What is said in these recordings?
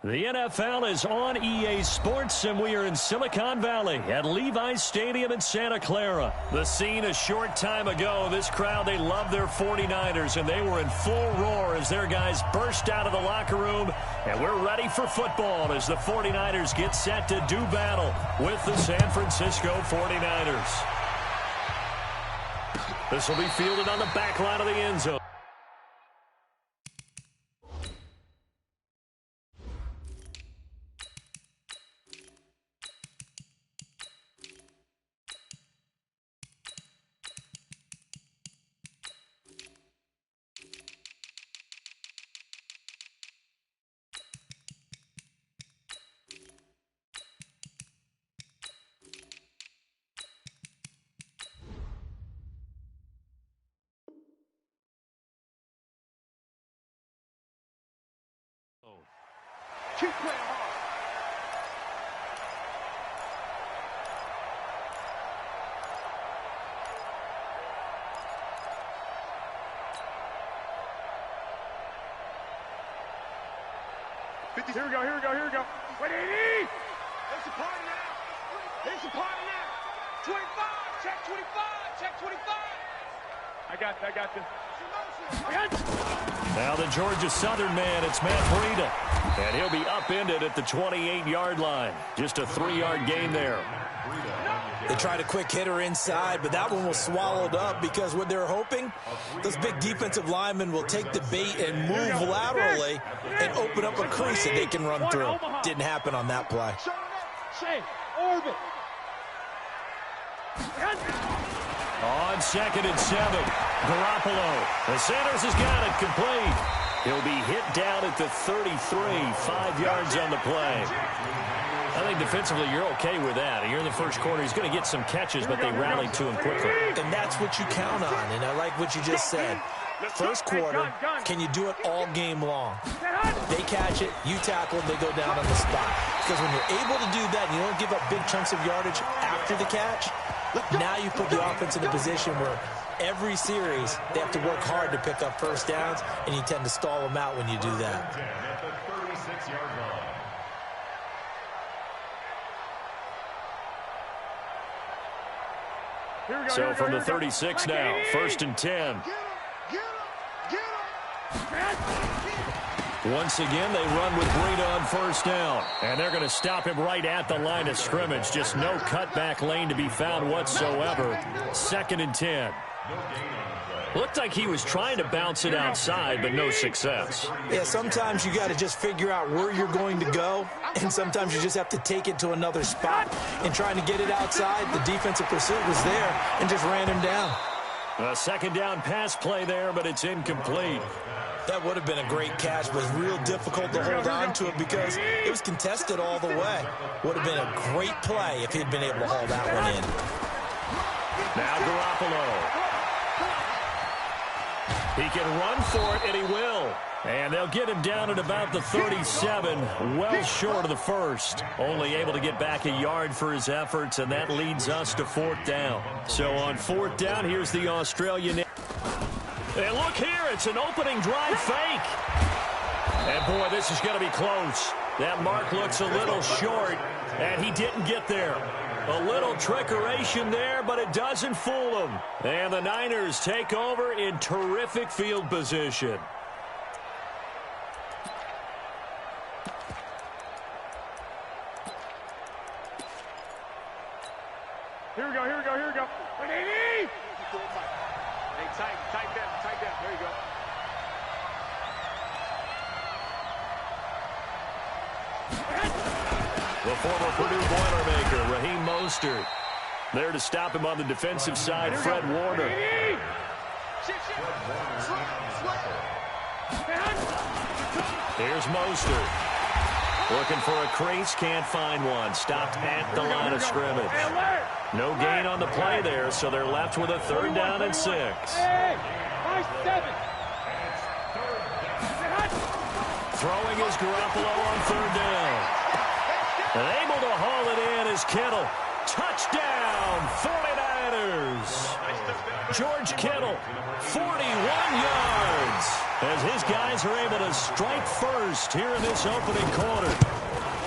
The NFL is on EA Sports, and we are in Silicon Valley at Levi's Stadium in Santa Clara. The scene a short time ago, this crowd, they love their 49ers, and they were in full roar as their guys burst out of the locker room, and we're ready for football as the 49ers get set to do battle with the San Francisco 49ers. This will be fielded on the back line of the end zone. Keep playing hard. Here we go, here we go, here we go. Wait, 80! It's a party now. It's a party now. 25, check 25, check 25. I got this. Now the Georgia Southern man, it's Matt Breida. And he'll be upended at the 28-yard line. Just a 3-yard gain there. They tried a quick hitter inside, but that one was swallowed up because what they're hoping, those big defensive linemen will take the bait and move laterally and open up a crease that they can run through. Didn't happen on that play. Orbit. On 2nd and 7, Garoppolo. The Sanders has got it complete. He'll be hit down at the 33, 5 yards on the play. I think defensively you're okay with that. You're in the first quarter. He's going to get some catches, but they rallied to him quickly. And that's what you count on, and I like what you just said. First quarter, can you do it all game long? They catch it, you tackle them, they go down on the spot. Because when you're able to do that and you don't give up big chunks of yardage after the catch, now you put the offense in a position where every series they have to work hard to pick up first downs, and you tend to stall them out when you do that. So from the 36 now, 1st and 10. Once again, they run with Breida on first down. And they're going to stop him right at the line of scrimmage. Just no cutback lane to be found whatsoever. 2nd and 10. Looked like he was trying to bounce it outside, but no success. Yeah, sometimes you got to just figure out where you're going to go, and sometimes you just have to take it to another spot. And trying to get it outside, the defensive pursuit was there and just ran him down. A 2nd down pass play there, but it's incomplete. That would have been a great catch, but it's real difficult to hold on to it because it was contested all the way. Would have been a great play if he'd been able to haul that one in. Now Garoppolo. He can run for it, and he will. And they'll get him down at about the 37, well short of the first. Only able to get back a yard for his efforts, and that leads us to 4th down. So on 4th down, here's the Australian. And look here, it's an opening drive fake. And boy, this is going to be close. That mark looks a little short, and he didn't get there. A little trickeration there, but it doesn't fool him. And the Niners take over in terrific field position. Here we go, here we go, here we go. 180! Hey, tight down. There you go. The former Purdue Boilermaker, Raheem Mostert. There to stop him on the defensive side, Fred Warner. Here's Mostert. Looking for a crease, can't find one. Stopped at the line of scrimmage. No gain on the play there, so they're left with a 3rd down and 6. Throwing is Garoppolo on 3rd down. And able to haul it in is Kittle. touchdown, 49ers. George Kittle, 41 yards, as his guys are able to strike first here in this opening quarter.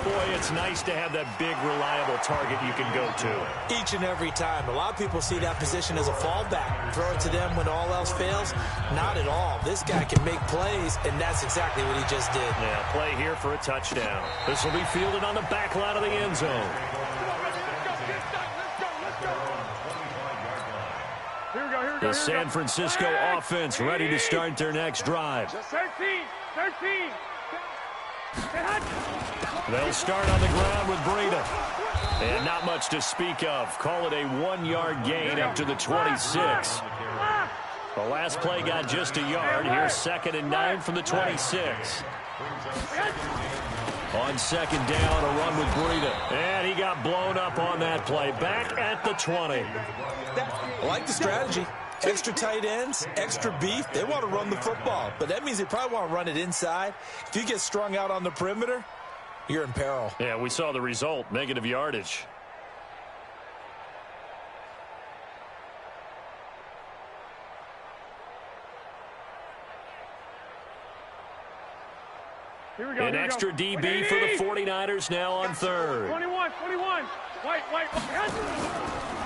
Boy, it's nice to have that big, reliable target you can go to. Each and every time. A lot of people see that position as a fallback. Throw it to them when all else fails. Not at all. This guy can make plays, and that's exactly what he just did. Yeah, play here for a touchdown. This will be fielded on the back line of the end zone. The San Francisco offense ready to start their next drive. 13. They'll start on the ground with Breida. And not much to speak of. Call it a 1-yard gain up to the 26. The last play got just a yard. Here's 2nd and 9 from the 26. On 2nd down, a run with Breida. And he got blown up on that play. Back at the 20. I like the strategy. Extra tight ends, extra beef. They want to run the football, but that means they probably want to run it inside. If you get strung out on the perimeter, you're in peril. Yeah, we saw the result, negative yardage. An extra DB for the 49ers now on 3rd. 21. White.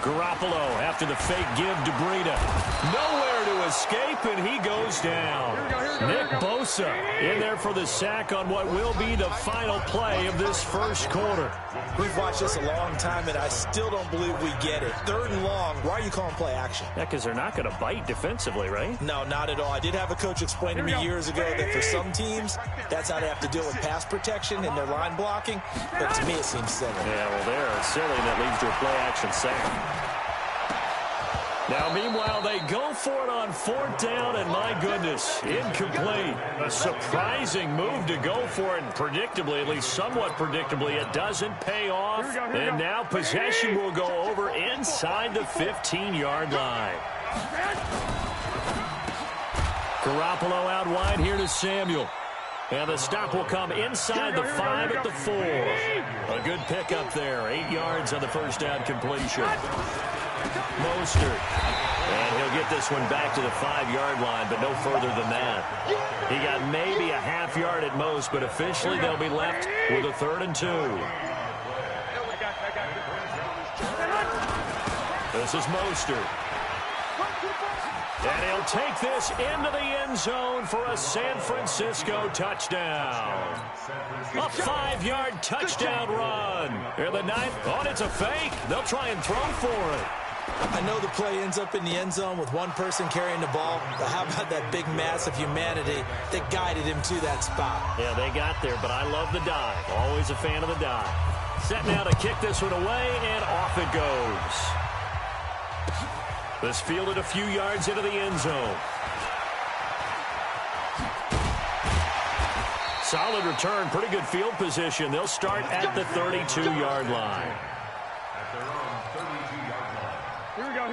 Garoppolo after the fake give to Breida. Nowhere to escape, and he goes down. Nick Bosa in there for the sack on what will be the final play of this first quarter. We've watched this a long time, and I still don't believe we get it. 3rd and long. Why are you calling play action? Yeah, because they're not going to bite defensively, right? No, not at all. I did have a coach explain to me years ago that for some teams, that's how they have to deal with pass protection and their line blocking. But to me, it seems silly. Yeah, well, they're silly, and that leads to a play action second. Now, meanwhile, they go for it on 4th down, and my goodness, incomplete. A surprising move to go for it, and predictably, at least somewhat predictably, it doesn't pay off. And now possession will go over inside the 15-yard line. Garoppolo out wide here to Samuel. And the stop will come inside the 5 at the 4. A good pickup there. 8 yards on the first down completion. Mostert. And he'll get this one back to the 5-yard line, but no further than that. He got maybe a half yard at most, but officially they'll be left with a 3rd and 2. This is Mostert. And he'll take this into the end zone for a San Francisco touchdown. A 5-yard touchdown run. Here the 9th. Oh, it's a fake. They'll try and throw for it. I know the play ends up in the end zone with one person carrying the ball, but how about that big mass of humanity that guided him to that spot? Yeah, they got there, but I love the dive. Always a fan of the dive. Set now to kick this one away, and off it goes. This fielded a few yards into the end zone. Solid return, pretty good field position. They'll start at the 32-yard line.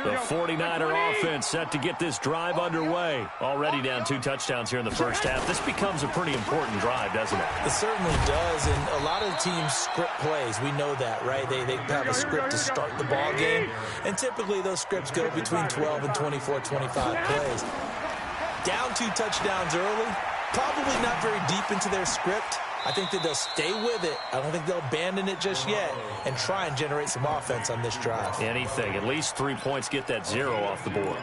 The 49er offense set to get this drive underway. Already down 2 touchdowns here in the first half. This becomes a pretty important drive, doesn't it? It certainly does, and a lot of teams script plays. We know that, right? They have a script to start the ball game, and typically those scripts go between 12 and 24, 25 plays. Down 2 touchdowns early, probably not very deep into their script. I think that they'll stay with it. I don't think they'll abandon it just yet and try and generate some offense on this drive. Anything. At least 3 points, get that 0 off the board.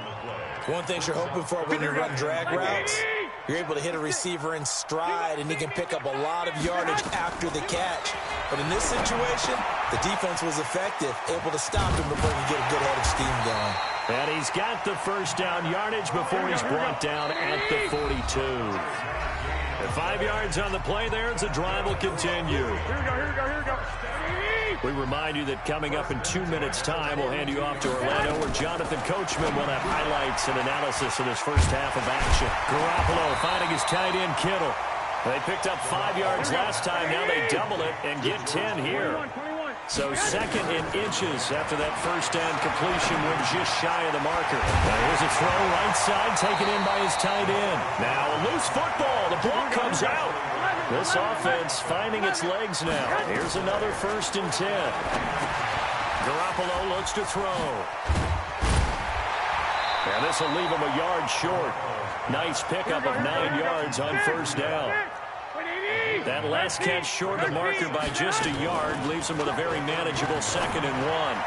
One thing you're hoping for when you run drag routes, you're able to hit a receiver in stride, and he can pick up a lot of yardage after the catch. But in this situation, the defense was effective, able to stop him before he could get a good head of steam going. And he's got the first down yardage before he's brought down at the 42. And 5 yards on the play there as the drive will continue. Here we go. We remind you that coming up in 2 minutes' time, we'll hand you off to Orlando, where Jonathan Coachman will have highlights and analysis of this first half of action. Garoppolo finding his tight end, Kittle. They picked up 5 yards last time. Now they double it and get 10 here. So 2nd and inches after that first down completion went just shy of the marker. Now here's a throw right side taken in by his tight end. Now a loose football. The ball comes out. This offense finding its legs now. Here's another 1st and 10. Garoppolo looks to throw. And this will leave him a yard short. Nice pickup of 9 yards on first down. That last catch short of the marker by just a yard leaves him with a very manageable 2nd and 1.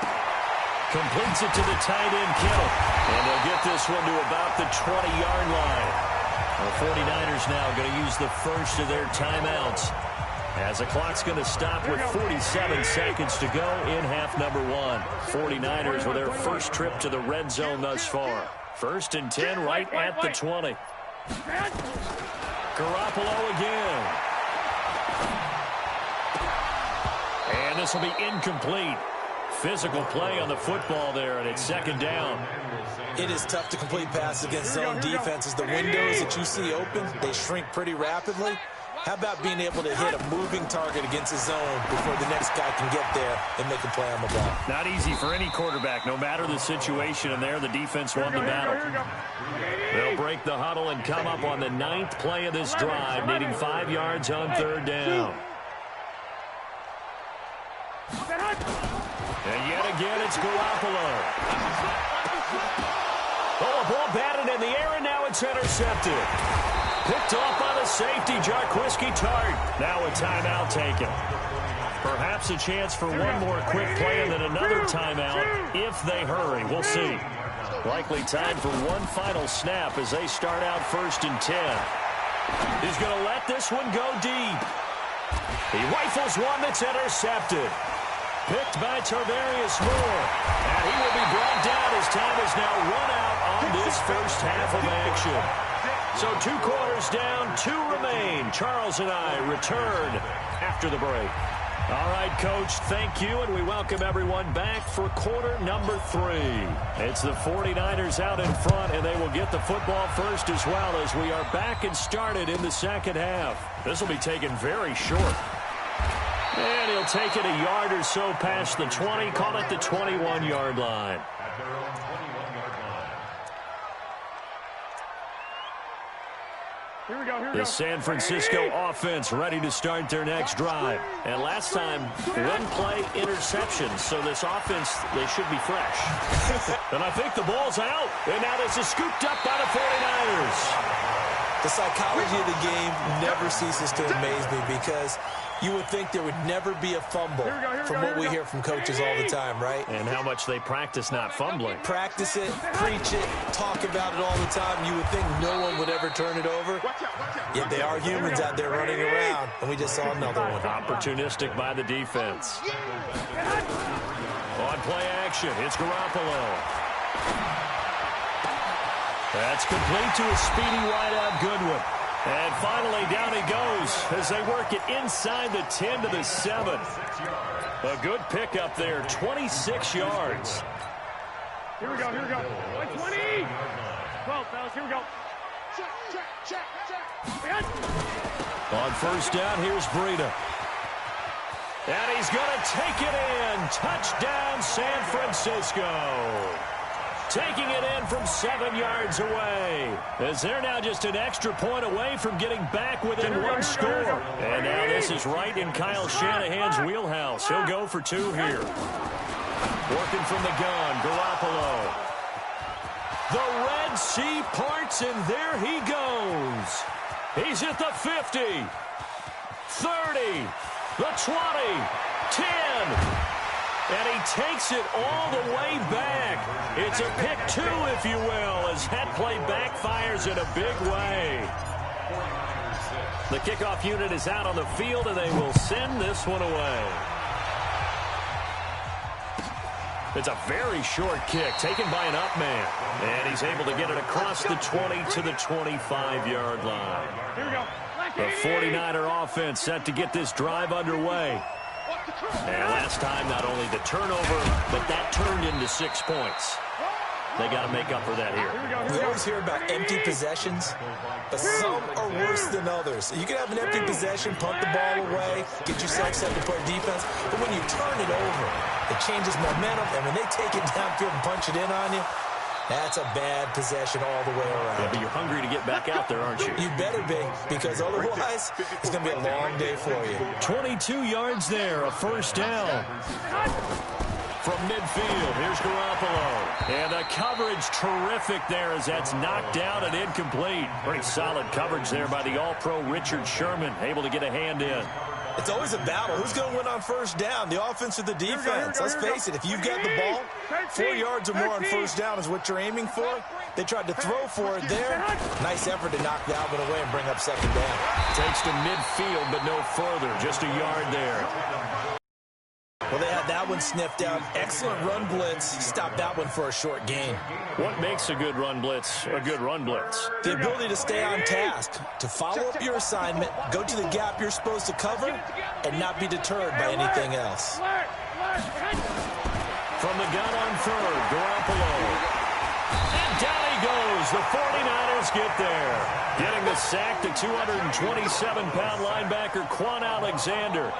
Completes it to the tight end, Kittle. And they'll get this one to about the 20-yard line. The 49ers now going to use the first of their timeouts, as the clock's going to stop with 47 seconds to go in half number 1. 49ers with their first trip to the red zone thus far. 1st and 10 right at the 20. Garoppolo again. And this will be incomplete. Physical play on the football there, and it's 2nd down. It is tough to complete passes against zone defenses. The windows that you see open, they shrink pretty rapidly. How about being able to hit a moving target against a zone before the next guy can get there and make a play on the ball? Not easy for any quarterback, no matter the situation, and there the defense won the battle. They'll break the huddle and come up on the 9th play of this drive, needing 5 yards on 3rd down. And yet again, it's Garoppolo. Oh, a ball batted in the air, and now it's intercepted. Picked off by the safety, Jarquiski Tart. Now a timeout taken. Perhaps a chance for one more quick play and then another timeout if they hurry. We'll see. Likely time for one final snap as they start out 1st and 10. He's going to let this one go deep. He rifles one that's intercepted. Picked by Tarvarius Moore. And he will be brought down as time is now run out on this first half of action. So 2 quarters down, 2 remain. Charles and I return after the break. All right, Coach, thank you, and we welcome everyone back for quarter number 3. It's the 49ers out in front, and they will get the football first as well as we are back and started in the 2nd half. This will be taken very short. And he'll take it a yard or so past the 20, call it the 21-yard line. Here we go. The San Francisco offense ready to start their next drive. And last time, 1 play interception. So this offense, they should be fresh. And I think the ball's out. And now this is scooped up by the 49ers. The psychology of the game never ceases to amaze me because you would think there would never be a fumble from what we hear from coaches all the time, right? And how much they practice not fumbling. Practice it, preach it, talk about it all the time. You would think no one would ever turn it over. Yet they are humans out there running around, and we just saw another one. Opportunistic by the defense. On play action, it's Garoppolo. That's complete to a speedy wideout Goodwin. And finally, down he goes as they work it inside the 10 to the 7. A good pickup there, 26 yards. Here we go. 20. 12, fellas, here we go. Check. On first down, here's Breida. And he's going to take it in. Touchdown, San Francisco. Taking it in from 7 yards away. As they're now just an extra point away from getting back within 1 score. And now this is right in Kyle Shanahan's wheelhouse. He'll go for 2 here. Working from the gun, Garoppolo. The Red Sea parts, and there he goes. He's at the 50, 30, the 20, 10. And he takes it all the way back. It's a pick 2, if you will, as that play backfires in a big way. The kickoff unit is out on the field, and they will send this one away. It's a very short kick taken by an up man. And he's able to get it across the 20 to the 25-yard line. Here we go. The 49er offense set to get this drive underway. And last time, not only the turnover, but that turned into 6 points. They got to make up for that here. We always hear about empty possessions, but some are worse than others. You can have an empty possession, punt the ball away, get yourself set to play defense, but when you turn it over, it changes momentum, and when they take it downfield and punch it in on you, that's a bad possession all the way around. Yeah, but you're hungry to get back out there, aren't you? You better be, because otherwise, it's going to be a long day for you. 22 yards there, a first down. from midfield. Here's Garoppolo. And the coverage terrific there as that's knocked down and incomplete. Pretty solid coverage there by the All-Pro Richard Sherman, able to get a hand in. It's always a battle. Who's going to win on first down, the offense or the defense? Let's face it, if you've got the ball, 4 yards or more on first down is what you're aiming for. They tried to throw for it there. Nice effort to knock Dalvin away and bring up second down. Takes to midfield, but no further. Just a yard there. Well, they had that one sniffed out. Excellent run blitz. Stopped that one for a short gain. What makes a good run blitz a good run blitz? The ability to stay on task, to follow up your assignment, go to the gap you're supposed to cover, and not be deterred by anything else. From the gun on third, Garoppolo. And down he goes. The 49ers get there. Getting the sack to 227-pound linebacker Quan Alexander.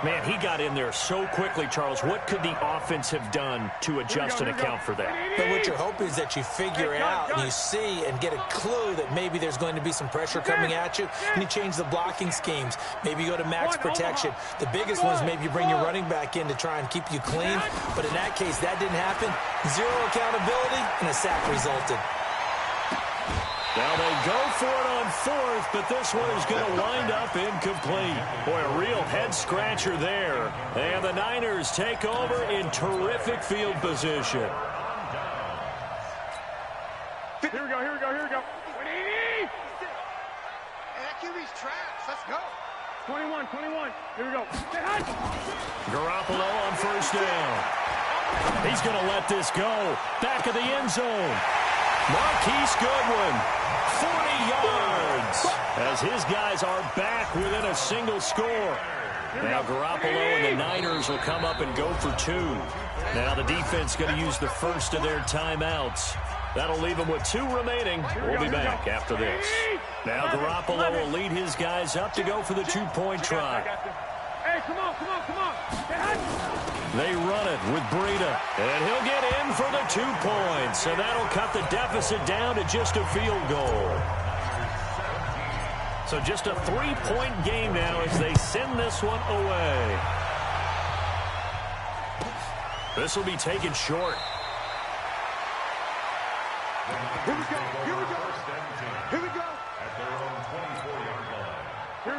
Man, he got in there so quickly, Charles. What could the offense have done to adjust and account for that? But what you're hoping is that you figure out and you see and get a clue that maybe there's going to be some pressure coming at you, and you change the blocking schemes. Maybe you go to max protection. The biggest one is maybe you bring your running back in to try and keep you clean. But in that case, that didn't happen. Zero accountability, and a sack resulted. Now they go for it on fourth, but this one is going to wind up incomplete. Boy, a real head-scratcher there. And the Niners take over in terrific field position. Here we go, here we go, here we go. 180! And that QB's trash. Let's go. 21. Here we go. Garoppolo on first down. He's going to let this go. Back of the end zone. Marquise Goodwin, 40 yards, as his guys are back within a single score. Now Garoppolo and the Niners will come up and go for two. Now the defense going to use the first of their timeouts. That'll leave them with 2 remaining. We'll be back after this. Now Garoppolo will lead his guys up to go for the 2-point try. Hey, come on. They run it with Breida, and he'll get in for the 2 points, and that'll cut the deficit down to just a field goal. So just a 3-point game now as they send this one away. This will be taken short. Here we go.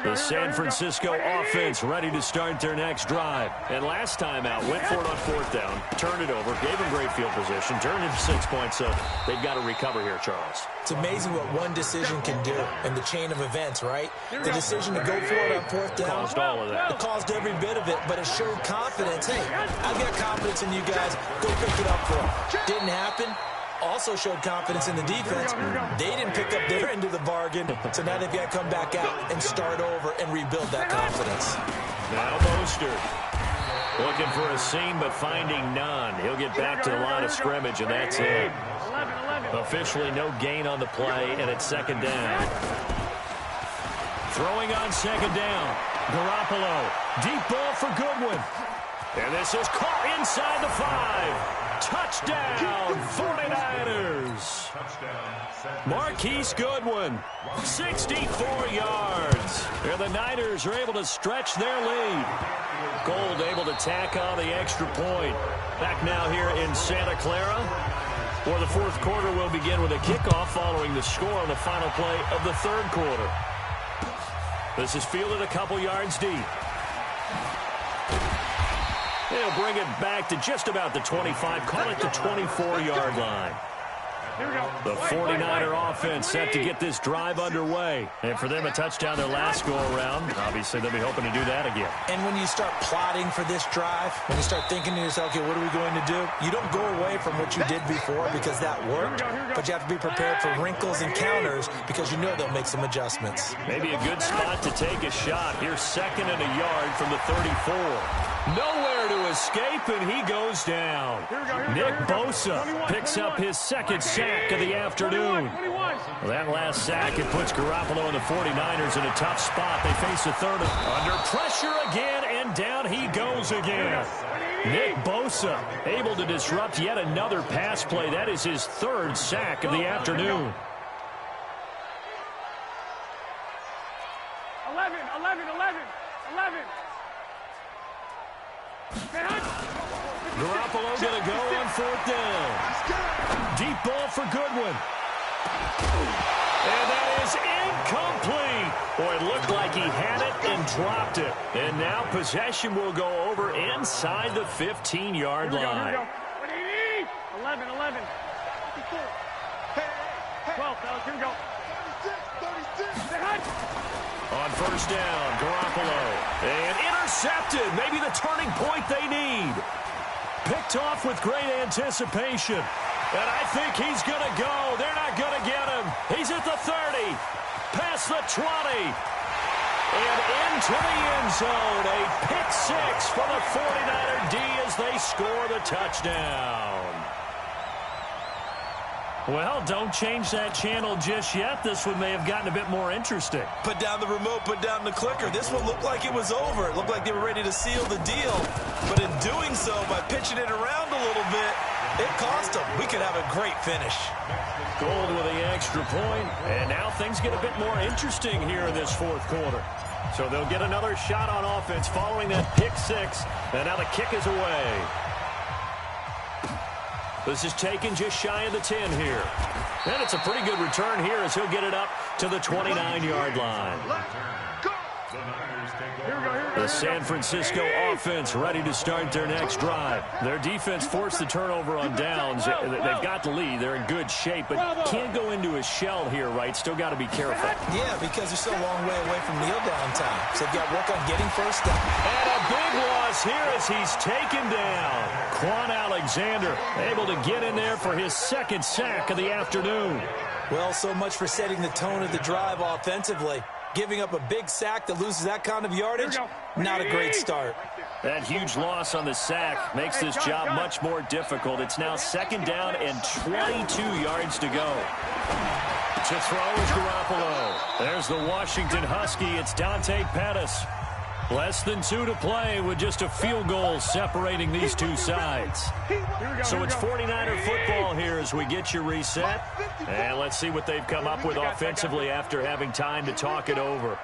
The San Francisco offense ready to start their next drive. And last time out, went for it on fourth down, turned it over, gave them great field position, turned it to 6 points, so they've got to recover here, Charles. It's amazing what one decision can do in the chain of events, right? The decision to go for it on fourth down. Caused all of that. It caused every bit of it, but it showed confidence. Hey, I've got confidence in you guys. Go pick it up for them. Didn't happen. Also showed confidence in the defense. They didn't pick up their end of the bargain, so now they've got to come back out and start over and rebuild that confidence. Now Mostert looking for a seam, but finding none. He'll get back to the line of scrimmage, and that's it. Officially no gain on the play, and it's second down. Throwing on second down. Garoppolo. Deep ball for Goodwin. And this is caught inside the 5. Touchdown, 49ers. Marquise Goodwin, 64 yards. And the Niners are able to stretch their lead. Gold able to tack on the extra point. Back now here in Santa Clara, where the fourth quarter will begin with a kickoff following the score on the final play of the third quarter. This is fielded a couple yards deep. They'll bring it back to just about the 25, call it the 24-yard line. The 49er offense set to get this drive underway. And for them, a touchdown their last go-around. Obviously, they'll be hoping to do that again. And when you start plotting for this drive, when you start thinking to yourself, okay, what are we going to do? You don't go away from what you did before because that worked, but you have to be prepared for wrinkles and counters because you know they'll make some adjustments. Maybe a good spot to take a shot. Here's second and a yard from the 34. Nowhere to escape, and he goes down. Nick Bosa picks up his second sack of the afternoon. That last sack, it puts Garoppolo and the 49ers in a tough spot. They face a third under pressure again, and down he goes again. Nick Bosa able to disrupt yet another pass play. That is his third sack of the afternoon. 11. Garoppolo going to go on 4th down. Deep ball for Goodwin. And that is incomplete. Boy, it looked like he had it and dropped it. And now possession will go over inside the 15-yard line. 11, 11. 12, fellas, here we go. 36. On 1st down, Garoppolo. And intercepted. Maybe the turning point they need. Picked off with great anticipation. And I think he's going to go. They're not going to get him. He's at the 30. Past the 20. And into the end zone. A pick six for the 49er D as they score the touchdown. Well, don't change that channel just yet. This one may have gotten a bit more interesting. Put down the remote, put down the clicker. This one looked like it was over. It looked like they were ready to seal the deal. But in doing so, by pitching it around a little bit, it cost them. We could have a great finish. Gold with the extra point. And now things get a bit more interesting here in this 4th quarter. So they'll get another shot on offense following that pick six. And now the kick is away. This is taken just shy of the 10 here. And it's a pretty good return here as he'll get it up to the 29-yard line. The San Francisco offense ready to start their next drive. Their defense forced the turnover on downs. They've got the lead. They're in good shape, but can't go into a shell here, right? Still got to be careful. Yeah, because they're still a long way away from kneel down time. So they've got to work on getting first down. And a big loss here as he's taken down. Quan Alexander able to get in there for his 2nd sack of the afternoon. Well, so much for setting the tone of the drive offensively. Giving up a big sack that loses that kind of yardage, not a great start. That huge loss on the sack makes this job much more difficult. It's now 2nd down and 22 yards to go. To throw is Garoppolo. There's the Washington Husky. It's Dante Pettis. Less than 2 to play with just a field goal separating these two sides. So it's 49er football here as we get you reset. And let's see what they've come up with offensively after having time to talk it over.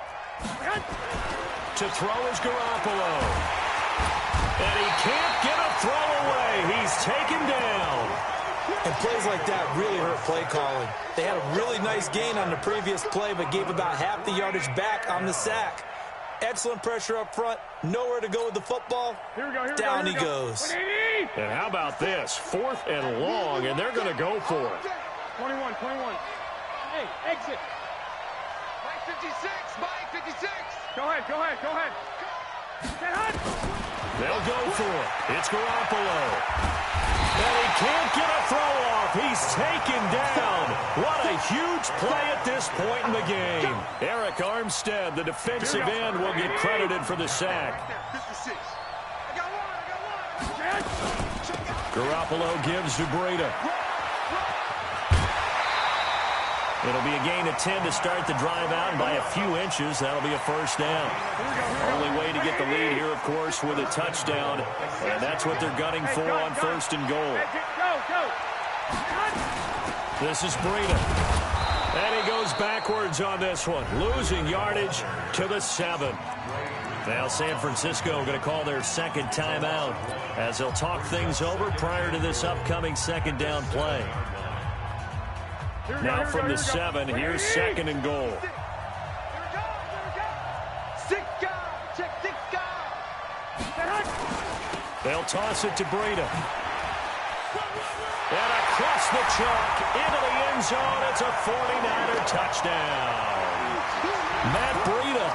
To throw is Garoppolo. And he can't get a throw away. He's taken down. And plays like that really hurt play calling. They had a really nice gain on the previous play, but gave about half the yardage back on the sack. Excellent pressure up front. Nowhere to go with the football. Down he goes. And how about this? 4th and long, and they're going to go for it. 21. Hey, exit. Mike 56. Go ahead. They'll go for it. It's Garoppolo. And he can't get a throw off. He's taken down. What a huge play at this point in the game. Eric Armstead, the defensive end, will get credited for the sack. Garoppolo gives to Breida. It'll be a gain of 10 to start the drive out, and by a few inches, that'll be a 1st down. Only way to get the lead here, of course, with a touchdown, and that's what they're gunning for on 1st and goal. This is Breida. And he goes backwards on this one, losing yardage to the 7. Now San Francisco going to call their 2nd timeout as they'll talk things over prior to this upcoming 2nd down play. Now from the 7, here's 2nd and goal. They'll toss it to Breida. And across the chalk into the end zone. It's a 49er touchdown. Matt Breida,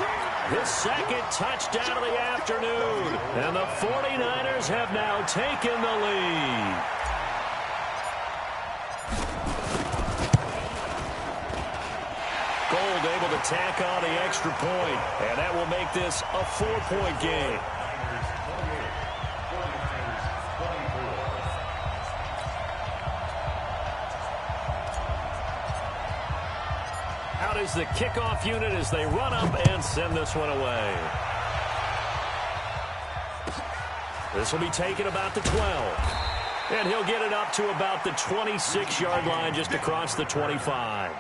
his 2nd touchdown of the afternoon. And the 49ers have now taken the lead. Gold able to tack on the extra point, and that will make this a 4-point game. Out is the kickoff unit as they run up and send this one away. This will be taken about the 12. And he'll get it up to about the 26-yard line just across the 25.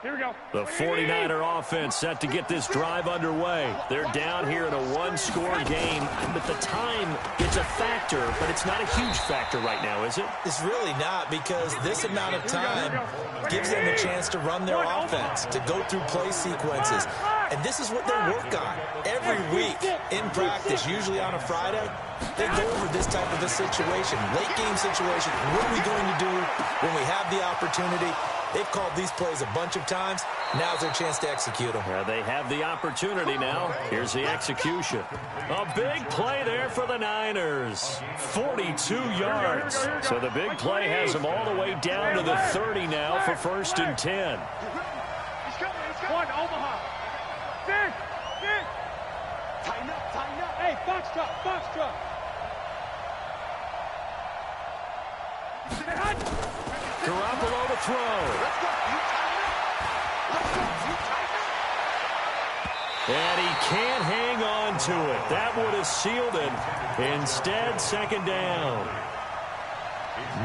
Here we go. The 49er offense set to get this drive underway. They're down here in a one-score game, but the time is a factor, but it's not a huge factor right now, is it? It's really not, because this amount of time gives them a chance to run their offense, to go through play sequences. And this is what they work on every week in practice, usually on a Friday. They go over this type of a situation, late game situation. What are we going to do when we have the opportunity? They've called these plays a bunch of times. Now's their chance to execute them. They have the opportunity now. Here's the execution. A big play there for the Niners. 42 yards. So the big play has them all the way down to the 30 now for 1st and 10. He's coming. One, Omaha. Six. Tighten up. Hey, box truck. Garoppolo to throw. Let's go. You tighten up. And he can't hang on to it. That would have sealed it. Instead, 2nd down.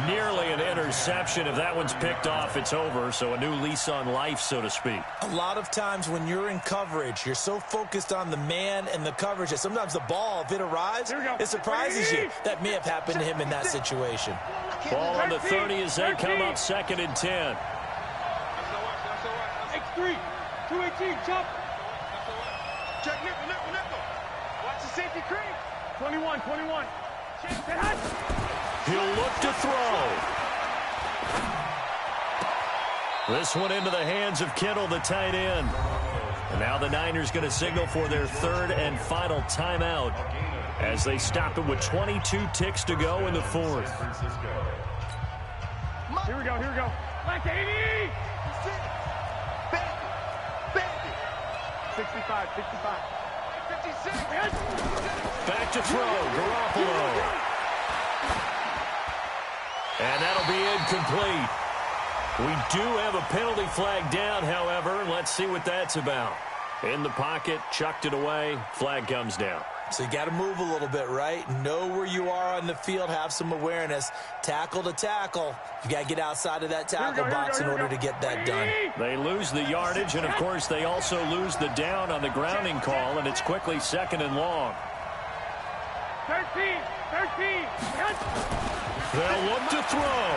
Nearly an interception. If that one's picked off, it's over. So a new lease on life, so to speak. A lot of times when you're in coverage, you're so focused on the man and the coverage that sometimes the ball, if it arrives, it surprises you. That may have happened to him in that situation. Ball on the 30 as they come up 2nd and 10. X3. 218. Jump. Check nickel. Watch the safety creep. 21. He'll look to throw. This one into the hands of Kittle, the tight end. And now the Niners going to signal for their 3rd and final timeout as they stop it with 22 ticks to go in the 4th. Here we go. Like 80. 65. 56. Back to throw, Garoppolo. And that'll be incomplete. We do have a penalty flag down, however. Let's see what that's about. In the pocket, chucked it away, flag comes down. So you got to move a little bit, right? Know where you are on the field, have some awareness. Tackle to tackle. You got to get outside of that tackle box in order to get that done. They lose the yardage, and of course they also lose the down on the grounding call, and it's quickly 2nd and long. 13. They'll look to throw.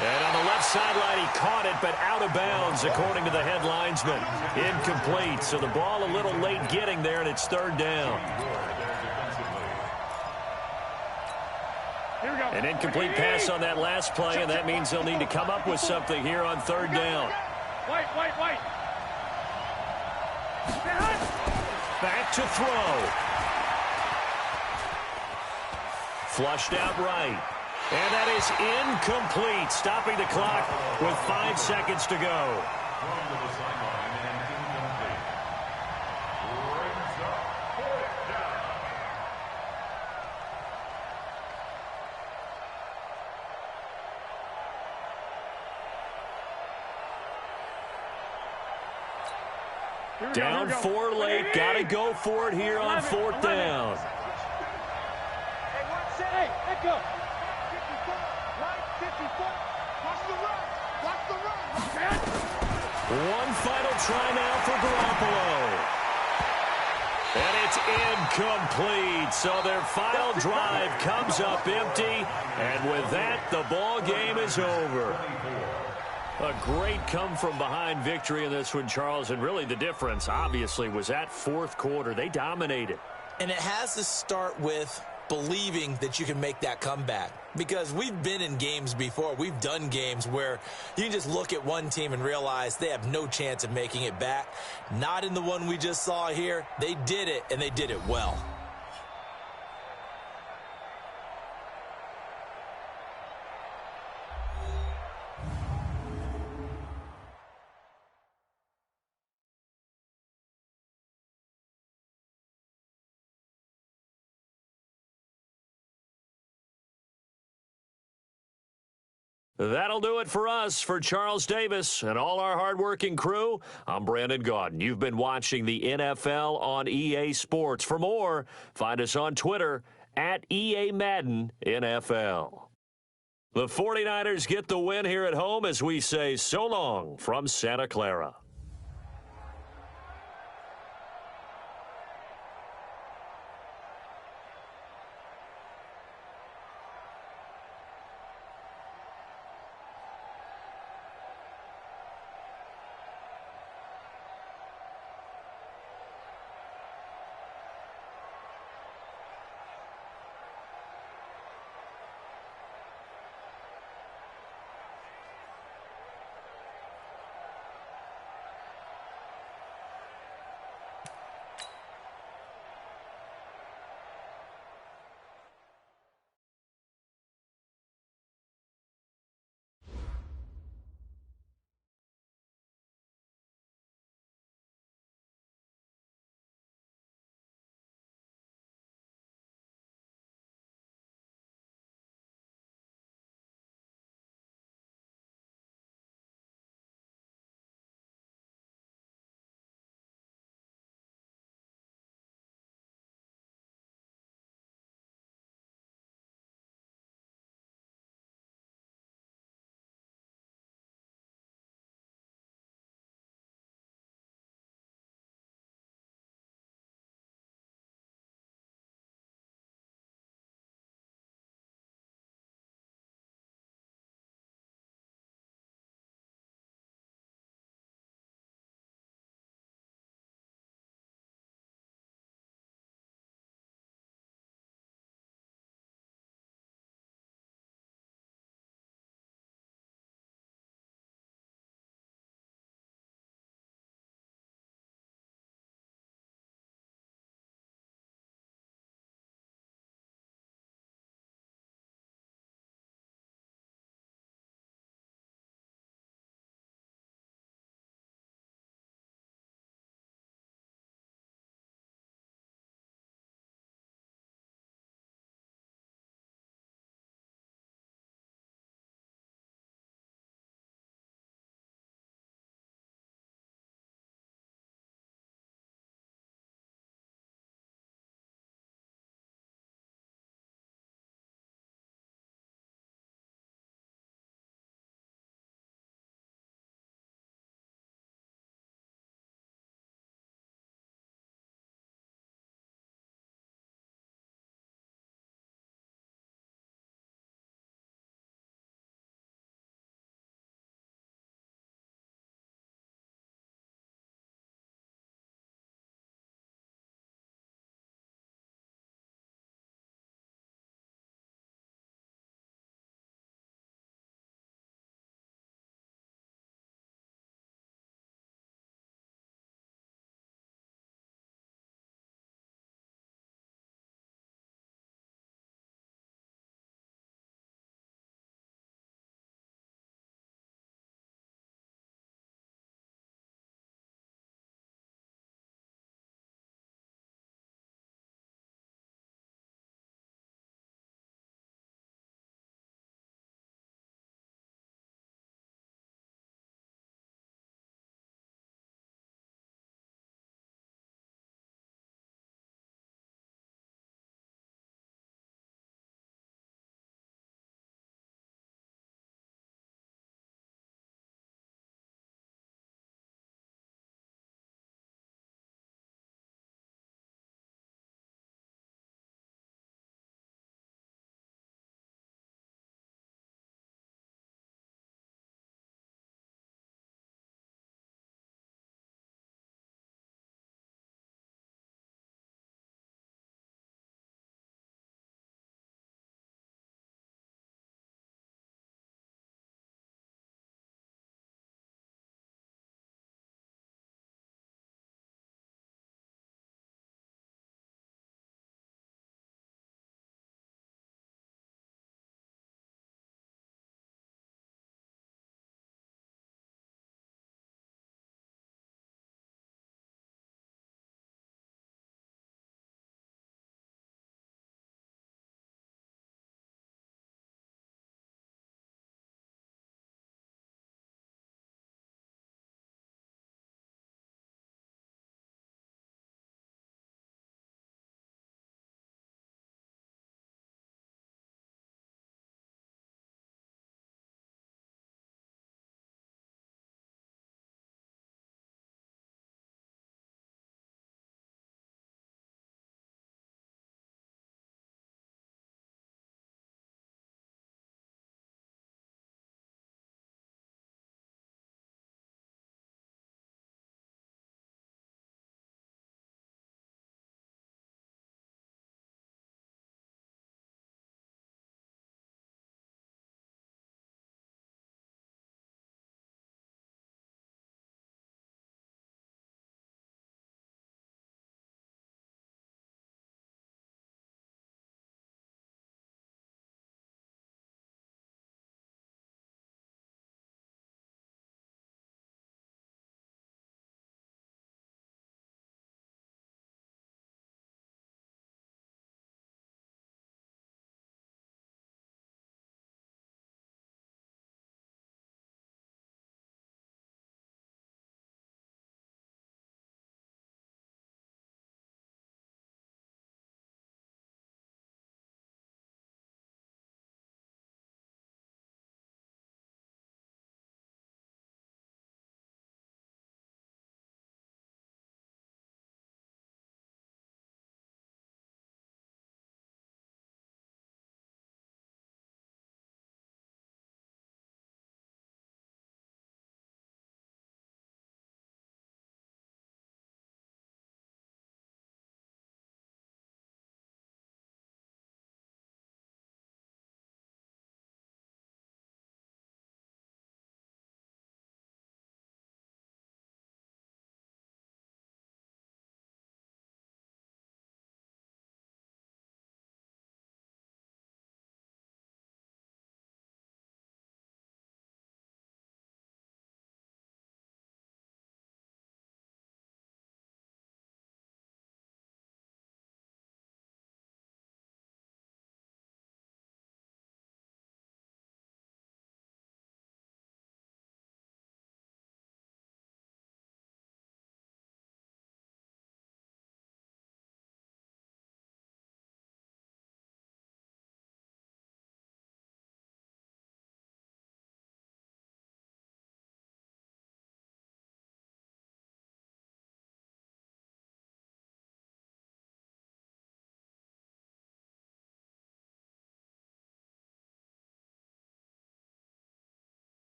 And on the left sideline, he caught it, but out of bounds, according to the head linesman. Incomplete, so the ball a little late getting there, and it's 3rd down. Here we go. An incomplete pass on that last play, and that means they'll need to come up with something here on 3rd down. White. Back to throw. Flushed out right. And that is incomplete, stopping the clock with 5 seconds to go. Down 4 late, got to go for it here on 4th down. Hey, let go. 54. Watch the run. One final try now for Garoppolo. And it's incomplete. So their final drive comes up empty. And with that, the ball game is over. A great come-from-behind victory in this one, Charles. And really the difference, obviously, was that 4th quarter. They dominated. And it has to start with believing that you can make that comeback. Because we've been in games before. We've done games where you can just look at one team and realize they have no chance of making it back. Not in the one we just saw here. They did it, and they did it well. That'll do it for us. For Charles Davis and all our hardworking crew, I'm Brandon Gaudin. You've been watching the NFL on EA Sports. For more, find us on Twitter @EA Madden NFL. The 49ers get the win here at home as we say so long from Santa Clara.